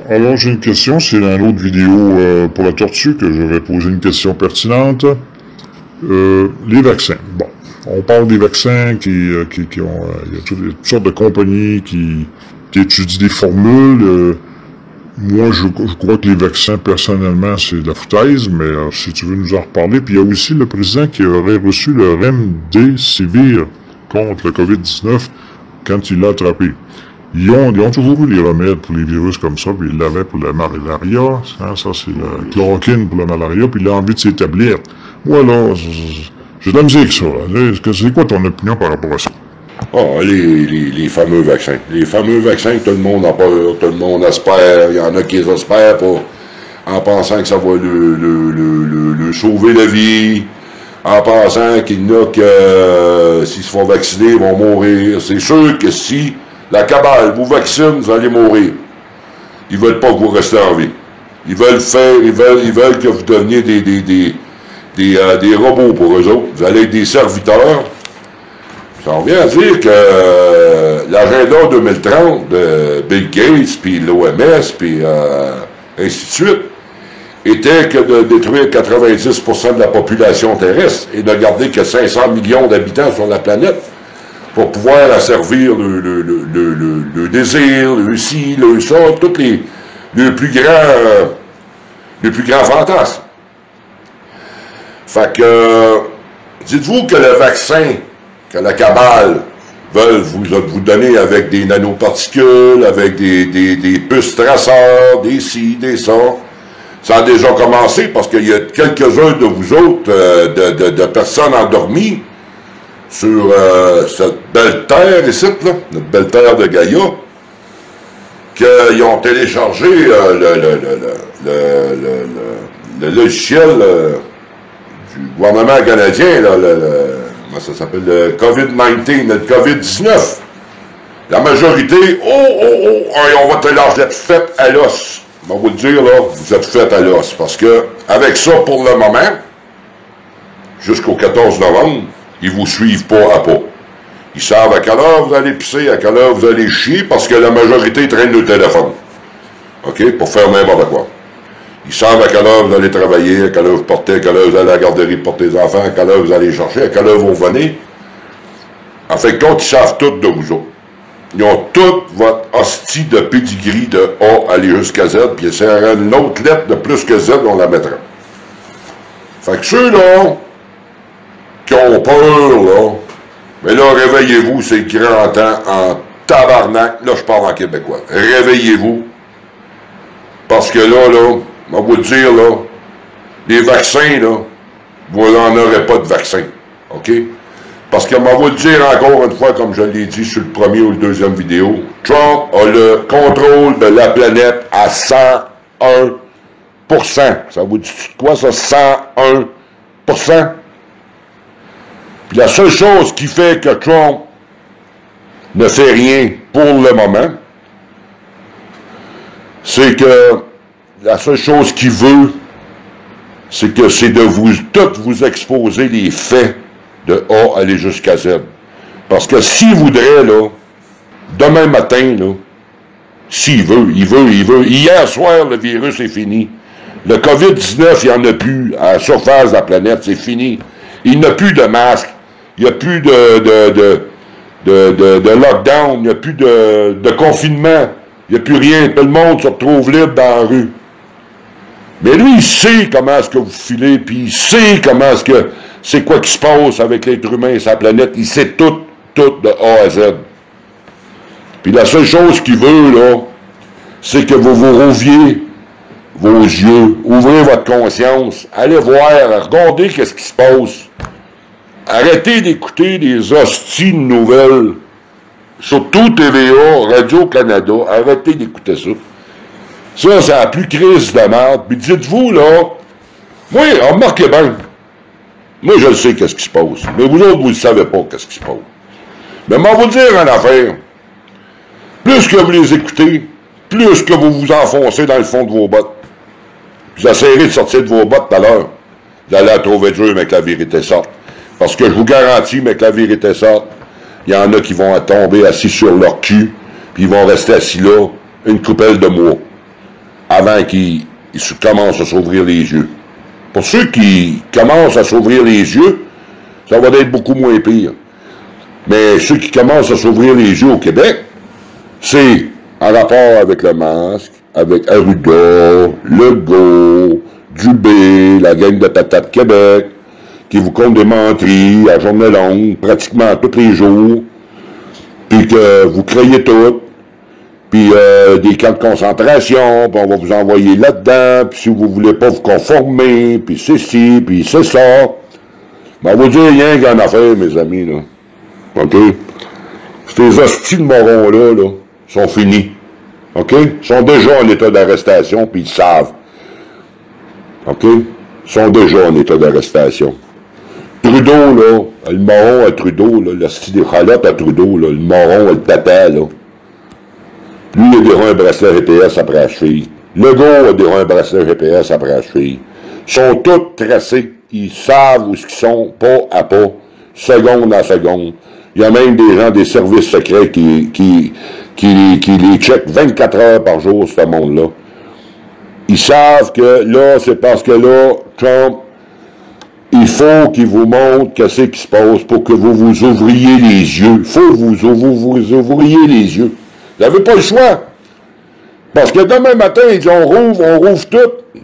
Alors j'ai une question, c'est dans une autre vidéo pour la tortue que je vais poser une question pertinente. Les vaccins. Bon, on parle des vaccins qui ont... il y a toutes sortes de compagnies qui étudient des formules. Moi, je crois que les vaccins, personnellement, c'est de la foutaise, mais si tu veux nous en reparler. Puis il y a aussi le président qui aurait reçu le Remdesivir contre le COVID-19 quand il l'a attrapé. Ils ont toujours eu les remèdes pour les virus comme ça, puis ils l'avaient pour la malaria, hein, ça c'est la chloroquine pour la malaria, puis il a envie de s'établir. Voilà, j'ai de la musique ça. C'est quoi ton opinion par rapport à ça? Ah, les fameux vaccins. Les fameux vaccins que tout le monde a peur, tout le monde espère, il y en a qui les espèrent pas, en pensant que ça va le sauver la vie, en pensant qu'il y en a que s'ils se font vacciner, ils vont mourir. C'est sûr que si la cabale vous vaccine, vous allez mourir. Ils veulent pas que vous restiez en vie. Ils veulent que vous deveniez des robots pour eux autres. Vous allez être des serviteurs. Ça revient à dire que l'agenda 2030 de Bill Gates, puis l'OMS, puis ainsi de suite, était que de détruire 90% de la population terrestre et de garder que 500 millions d'habitants sur la planète pour pouvoir asservir le désir, le ci, le ça, tous les plus grands fantasmes. Fait que, dites-vous que le vaccin que la cabale veulent vous donner avec des nanoparticules, avec des puces traceurs, des ci, des ça. Ça a déjà commencé parce qu'il y a quelques-uns de vous autres, de personnes endormies sur cette belle terre ici, là, notre belle terre de Gaïa, qu'ils ont téléchargé le logiciel du gouvernement canadien, là, comment ça s'appelle, le COVID-19, le COVID-19. La majorité, on va télécharger, être fait à l'os. On va vous le dire, là, vous êtes fait à l'os. Parce que, avec ça, pour le moment, jusqu'au 14 novembre, ils vous suivent pas à pas. Ils savent à quelle heure vous allez pisser, à quelle heure vous allez chier, parce que la majorité traîne le téléphone. OK? Pour faire n'importe quoi. Ils savent à quelle heure vous allez travailler, à quelle heure vous portez, à quelle heure vous allez à la garderie porter les enfants, à quelle heure vous allez chercher, à quelle heure vous revenez. En fait, quand ils savent tout de vous autres. Ils ont toute votre hostie de pedigree de A aller jusqu'à Z, puis s'il y aura une autre lettre de plus que Z, on la mettra. Fait que ceux-là, qui ont peur, là, mais là, réveillez-vous, c'est grand temps en tabarnak. Là, je parle en québécois. Réveillez-vous. Parce que là, on va vous le dire, là, les vaccins, là, vous n'en aurez pas de vaccin. OK? Parce que, on va vous le dire encore une fois, comme je l'ai dit sur le premier ou le deuxième vidéo, Trump a le contrôle de la planète à 101%. Ça vous dit quoi, ça? 101%? Puis la seule chose qui fait que Trump ne fait rien pour le moment, c'est que la seule chose qu'il veut, c'est que c'est de vous exposer les faits de A aller jusqu'à Z. Parce que s'il voudrait, là, demain matin, là, s'il veut, il veut. Hier soir, le virus est fini. Le COVID-19, il n'y en a plus à la surface de la planète, c'est fini. Il n'y a plus de masques, il n'y a plus de lockdown, il n'y a plus de confinement, il n'y a plus rien. Tout le monde se retrouve libre dans la rue. Mais lui, il sait comment est-ce que vous filez, puis il sait comment est-ce que c'est quoi qui se passe avec l'être humain et sa planète. Il sait tout de A à Z. Puis la seule chose qu'il veut, là, c'est que vous vous rouvriez vos yeux, ouvrez votre conscience, allez voir, regardez qu'est-ce qui se passe. Arrêtez d'écouter des hosties de nouvelles, surtout TVA, Radio-Canada, arrêtez d'écouter ça. Ça, c'est la plus crise de merde. Puis dites-vous, là, moi, remarquez bien, moi, je le sais qu'est-ce qui se passe. Mais vous autres, vous ne savez pas qu'est-ce qui se passe. Mais moi, vous dire une affaire. Plus que vous les écoutez, plus que vous vous enfoncez dans le fond de vos bottes. Vous essayerez de sortir de vos bottes tout à l'heure. Vous allez la trouver dur, mais que la vérité sorte. Parce que je vous garantis, mais que la vérité sorte, il y en a qui vont tomber assis sur leur cul, puis ils vont rester assis là une coupelle de mois. avant qu'ils commencent à s'ouvrir les yeux. Pour ceux qui commencent à s'ouvrir les yeux, ça va être beaucoup moins pire. Mais ceux qui commencent à s'ouvrir les yeux au Québec, c'est en rapport avec le masque, avec Arruda, Legault, Dubé, la gang de Tata de Québec, qui vous compte des menteries à journée longue, pratiquement tous les jours, puis que vous créez tout, puis des camps de concentration, puis on va vous envoyer là-dedans, puis si vous voulez pas vous conformer, puis c'est ci, puis c'est ça, ben on va dire rien qu'en affaire, mes amis, là. OK? Ces hosties de morons-là, là, sont finis. OK? Ils sont déjà en état d'arrestation, puis ils savent. OK? Ils sont déjà en état d'arrestation. Trudeau, là, le moron à Trudeau, là, le style des chalotes à Trudeau, là, le moron, le tata, là. Lui, il a déjà un bracelet GPS après la cheville. Legault a déjà un bracelet GPS après la cheville. Ils sont tous tracés. Ils savent où ils sont, pas à pas, seconde à seconde. Il y a même des gens des services secrets qui les checkent 24 heures par jour, ce monde-là. Ils savent que là, c'est parce que là, Trump, il faut qu'il vous montre qu'est-ce qui se passe pour que vous vous ouvriez les yeux. Il faut que vous ouvriez les yeux. Vous n'avez pas le choix. Parce que demain matin, ils disent on rouvre tout.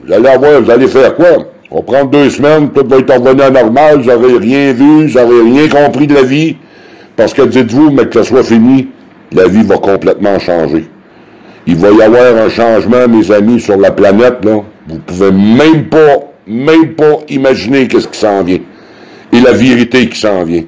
Vous allez faire quoi? On va prendre 2 semaines, tout va être revenu à normal, vous n'aurez rien vu, vous n'aurez rien compris de la vie. Parce que dites-vous, mais que ce soit fini, la vie va complètement changer. Il va y avoir un changement, mes amis, sur la planète, là. Vous pouvez même pas imaginer qu'est-ce qui s'en vient. Et la vérité qui s'en vient.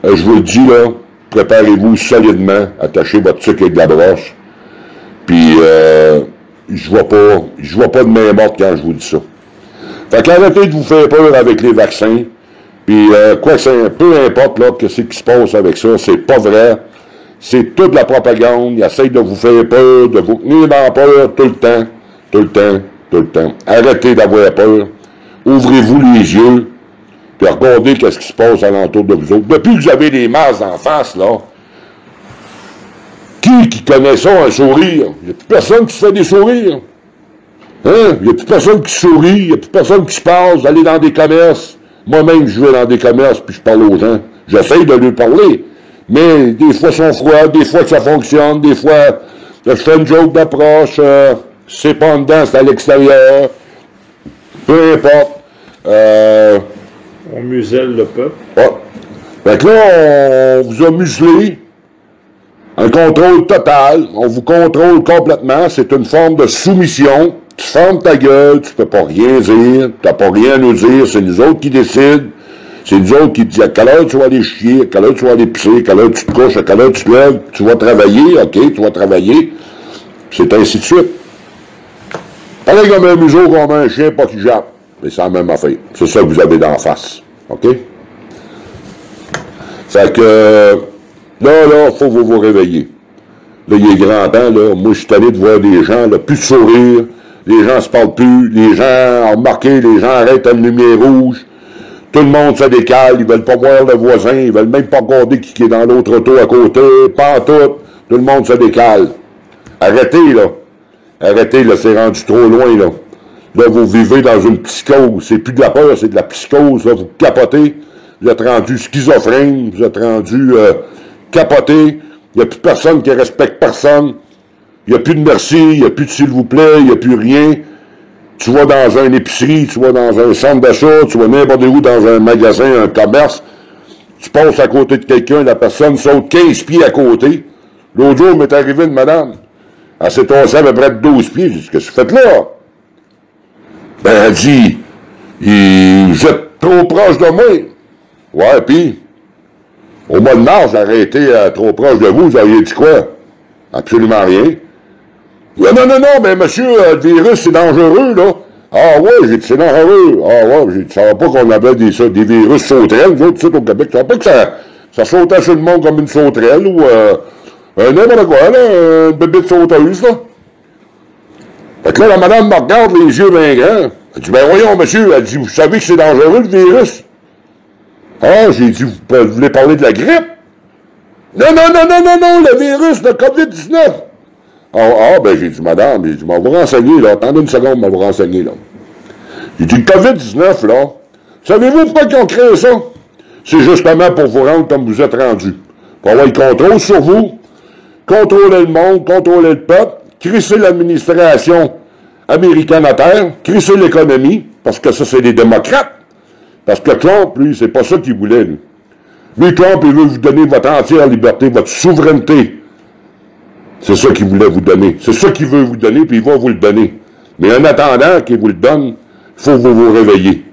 Je vous le dis, là, préparez-vous solidement, attachez votre sucre avec de la broche. Puis, je vois pas de main morte quand je vous dis ça. Fait qu'arrêtez de vous faire peur avec les vaccins. Puis, peu importe, là, qu'est-ce qui se passe avec ça, c'est pas vrai. C'est toute la propagande. Ils essayent de vous faire peur, de vous tenir dans la peur tout le temps. Arrêtez d'avoir peur. Ouvrez-vous les yeux. Puis regardez qu'est-ce qui se passe alentour de vous autres. Depuis que vous avez les masques en face, là, qui connaît ça, un sourire? Il n'y a plus personne qui se fait des sourires. Hein? Il n'y a plus personne qui sourit, il n'y a plus personne qui se passe. Vous allez dans des commerces. Moi-même, je vais dans des commerces, puis je parle aux gens. J'essaye de lui parler. Mais des fois, ils sont froids, des fois que ça fonctionne, des fois, je fais une joke d'approche, c'est pas en dedans, c'est à l'extérieur. Peu importe. On muselle le peuple. Ouais. Fait que là, on vous a muselé. Un contrôle total. On vous contrôle complètement. C'est une forme de soumission. Tu fermes ta gueule, tu peux pas rien dire, tu n'as pas rien à nous dire, c'est nous autres qui décident. C'est nous autres qui disent à quelle heure tu vas aller chier, à quelle heure tu vas aller pisser, à quelle heure tu te couches, à quelle heure tu te lèves, tu vas travailler, ok, tu vas travailler. C'est ainsi de suite. Pareil comme un museau, comme un chien, pas qui jappe. Mais c'est la même affaire. C'est ça que vous avez d'en face. OK? Fait que, là, faut vous réveiller. Là, il est grand temps, là. Moi, je suis allé de voir des gens, là, plus de sourire. Les gens se parlent plus. Les gens ont remarqué, les gens arrêtent à une lumière rouge. Tout le monde se décale. Ils veulent pas voir le voisin. Ils veulent même pas regarder qui est dans l'autre auto à côté. Pas en tout. Tout le monde se décale. Arrêtez, là. Arrêtez, là. C'est rendu trop loin, là. Là, vous vivez dans une psychose. C'est plus de la peur, c'est de la psychose. Là, vous capotez. Vous êtes rendu schizophrène. Vous êtes rendu capoté. Il n'y a plus personne qui respecte personne. Il n'y a plus de merci. Il n'y a plus de s'il vous plaît. Il n'y a plus rien. Tu vas dans une épicerie, tu vas dans un centre d'achat, tu vas n'importe où dans un magasin, un commerce. Tu passes à côté de quelqu'un, la personne saute 15 pieds à côté. L'autre jour, m'est arrivé une madame. Elle s'est tossée à peu près de 12 pieds. J'ai dit, qu'est-ce que vous faites là? Ben, elle dit, vous êtes trop proche de moi. Ouais, puis, au mois de mars, j'ai arrêté trop proche de vous. Vous aviez dit quoi? Absolument rien. Ouais, non, mais monsieur, le virus, c'est dangereux, là. Ah ouais, j'ai dit, c'est dangereux. Ah ouais, j'ai dit, tu savais pas qu'on avait des virus sauterelles, nous autres, tout au Québec. Tu savais pas que ça sautait sur le monde comme une sauterelle ou n'importe quoi, là, une bébête sauteuse, là. Fait que là, la madame me regarde les yeux bien grands. Elle dit, ben voyons, monsieur, elle dit, vous savez que c'est dangereux, le virus? Ah, j'ai dit, vous voulez parler de la grippe? Non, le virus, le COVID-19. Ben j'ai dit, madame, j'ai dit, on va vous renseigner, là, attendez une seconde, on va vous renseigner, là. J'ai dit, le COVID-19, là, savez-vous pourquoi ils ont créé ça? C'est justement pour vous rendre comme vous êtes rendu. Pour avoir le contrôle sur vous, contrôler le monde, contrôler le peuple, crisser l'administration américaine à terre, crisser l'économie, parce que ça, c'est des démocrates. Parce que Trump, lui, c'est pas ça qu'il voulait, lui. Lui, Trump, il veut vous donner votre entière liberté, votre souveraineté. C'est ça qu'il voulait vous donner. C'est ça qu'il veut vous donner, puis il va vous le donner. Mais en attendant qu'il vous le donne, il faut que vous vous réveillez.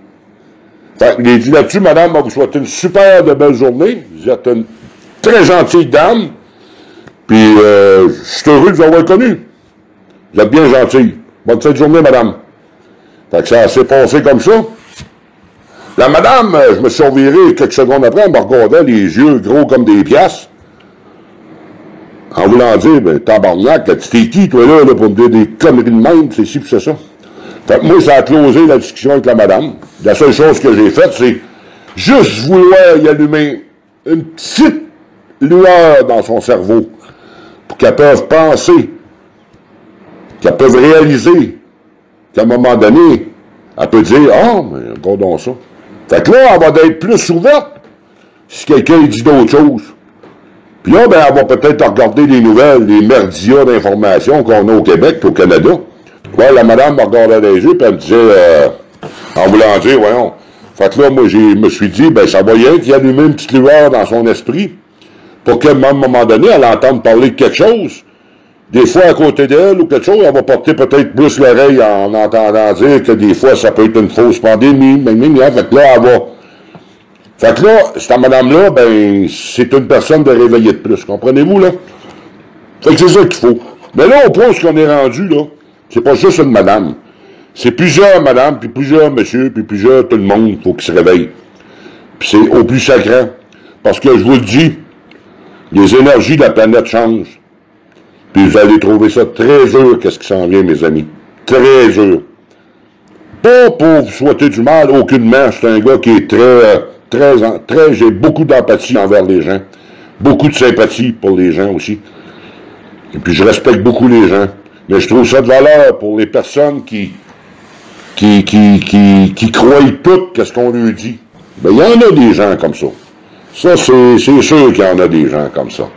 Fait que, il dit là-dessus, madame, on vous souhaite une super de belle journée. Vous êtes une très gentille dame. Puis, je suis heureux de vous avoir connu. Vous êtes bien gentille. Bonne fin de journée, madame. Fait que ça s'est passé comme ça. La madame, je me suis reviré quelques secondes après, elle me regardait les yeux gros comme des piastres. En voulant dire, ben, tabarnak, t'es qui, toi, là, pour me dire des conneries de même, c'est ci, pis c'est ça. Fait que moi, ça a closé la discussion avec la madame. La seule chose que j'ai faite, c'est juste vouloir y allumer une petite lueur dans son cerveau pour qu'elle puisse penser, qu'elle puisse réaliser qu'à un moment donné, elle peut dire, ah, mais regardons ça. Fait que là, elle va être plus ouverte si quelqu'un dit d'autres choses. Puis là, ben, elle va peut-être regarder les nouvelles, les merdias d'informations qu'on a au Québec et au Canada. Ouais, la madame me regardait les yeux, puis elle me disait, en voulant dire, voyons. Fait que là, moi, je me suis dit, ben, ça va y être, qu'il y allume une petite lueur dans son esprit, pour qu'à un moment donné, elle entende parler de quelque chose. Des fois, à côté d'elle, ou quelque chose, elle va porter peut-être plus l'oreille en entendant dire que des fois, ça peut être une fausse pandémie, fait que là, elle va... Fait que là, cette madame-là, ben, c'est une personne de réveiller de plus, comprenez-vous, là? Fait que c'est ça qu'il faut. Mais là, au point où on est rendu, là, c'est pas juste une madame. C'est plusieurs madames, puis plusieurs messieurs, puis plusieurs tout le monde, faut qu'ils se réveillent. Puis c'est au plus sacré. Parce que je vous le dis, les énergies de la planète changent. Puis vous allez trouver ça très dur, qu'est-ce qui s'en vient, mes amis. Très dur. Pas pour vous souhaiter du mal, aucunement. C'est un gars qui est très, j'ai beaucoup d'empathie envers les gens. Beaucoup de sympathie pour les gens aussi. Et puis je respecte beaucoup les gens. Mais je trouve ça de valeur pour les personnes qui croient tout qu'est-ce qu'on lui dit. Ben, il y en a des gens comme ça. Ça, c'est sûr qu'il y en a des gens comme ça.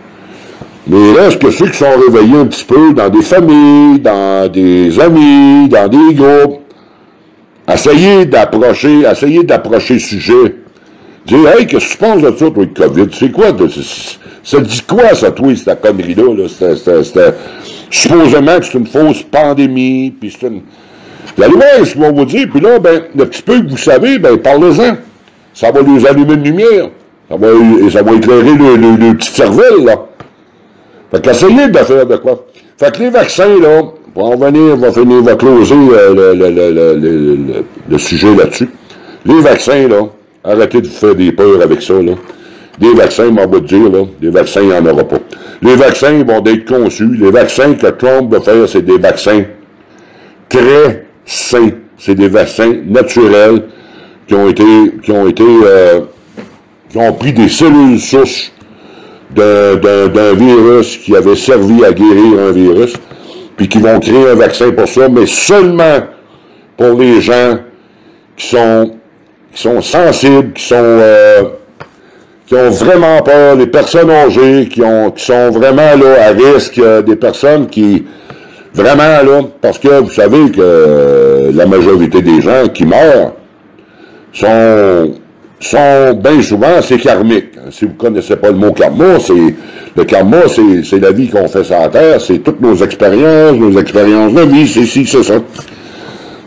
Mais il reste que ceux qui sont réveillés un petit peu dans des familles, dans des amis, dans des groupes, essayez d'approcher le sujet. Dire, hey, qu'est-ce que tu penses de ça, toi, le COVID? C'est quoi? Ça dit quoi, ça, toi, cette connerie-là? Là? Supposément que c'est une fausse pandémie, puis c'est une... Vous allez voir ce qu'ils vont vous dire, puis là, ben, le petit peu que vous savez, ben, parlez-en. Ça va les allumer une lumière. Ça va éclairer le petit cervelle, là. Fait qu'essayez de faire de quoi. Fait que les vaccins, là, pour en venir, va closer le sujet là-dessus. Les vaccins, là, arrêtez de vous faire des peurs avec ça, là. Des vaccins, on va vous dire, là, des vaccins, il n'y en aura pas. Les vaccins vont être conçus. Les vaccins que Trump va faire, c'est des vaccins très sains. C'est des vaccins naturels qui ont pris des cellules souches d'un virus qui avait servi à guérir un virus, puis qui vont créer un vaccin pour ça, mais seulement pour les gens qui sont sensibles, qui ont vraiment peur, les personnes âgées, qui sont vraiment là à risque, des personnes qui, vraiment là, parce que vous savez que la majorité des gens qui meurent sont bien souvent, c'est karmique. Si vous connaissez pas le mot karma, c'est la vie qu'on fait sur la Terre, c'est toutes nos expériences de vie, c'est ci, c'est ça.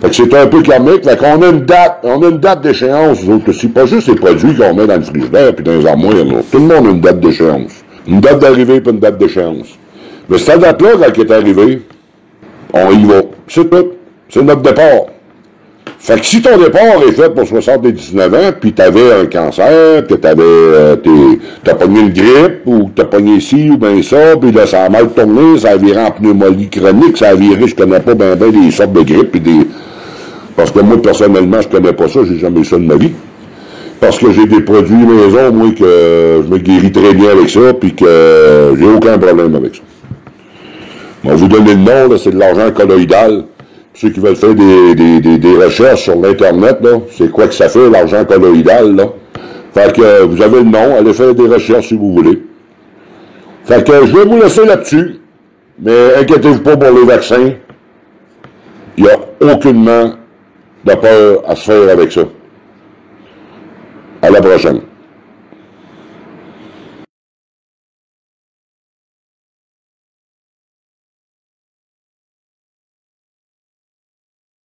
Fait que c'est un peu karmique, fait qu'on a une date d'échéance, nous autres aussi, pas juste les produits qu'on met dans le frigidaire puis dans les armoires, non. Tout le monde a une date d'échéance. Une date d'arrivée puis une date d'échéance. Mais cette date-là, quand elle est arrivée, on y va. C'est tout. C'est notre départ. Fait que si ton départ est fait pour 79 ans, puis t'avais un cancer, que t'as pogné une grippe, ou t'as pogné ci, ou bien ça, puis là, ça a mal tourné, ça a viré en pneumonie chronique, ça a viré, je connais pas ben des sortes de grippes, puis parce que moi, personnellement, je connais pas ça, j'ai jamais eu ça de ma vie. Parce que j'ai des produits maison, moi, que je me guéris très bien avec ça, puis que j'ai aucun problème avec ça. On va vous donner le nom, là, c'est de l'argent colloïdal. Pour ceux qui veulent faire des recherches sur l'Internet, là, c'est quoi que ça fait, l'argent colloïdal, là. Fait que vous avez le nom, allez faire des recherches si vous voulez. Fait que je vais vous laisser là-dessus, mais inquiétez-vous pas pour les vaccins. Il n'y a aucunement de peur à se faire avec ça. À la prochaine.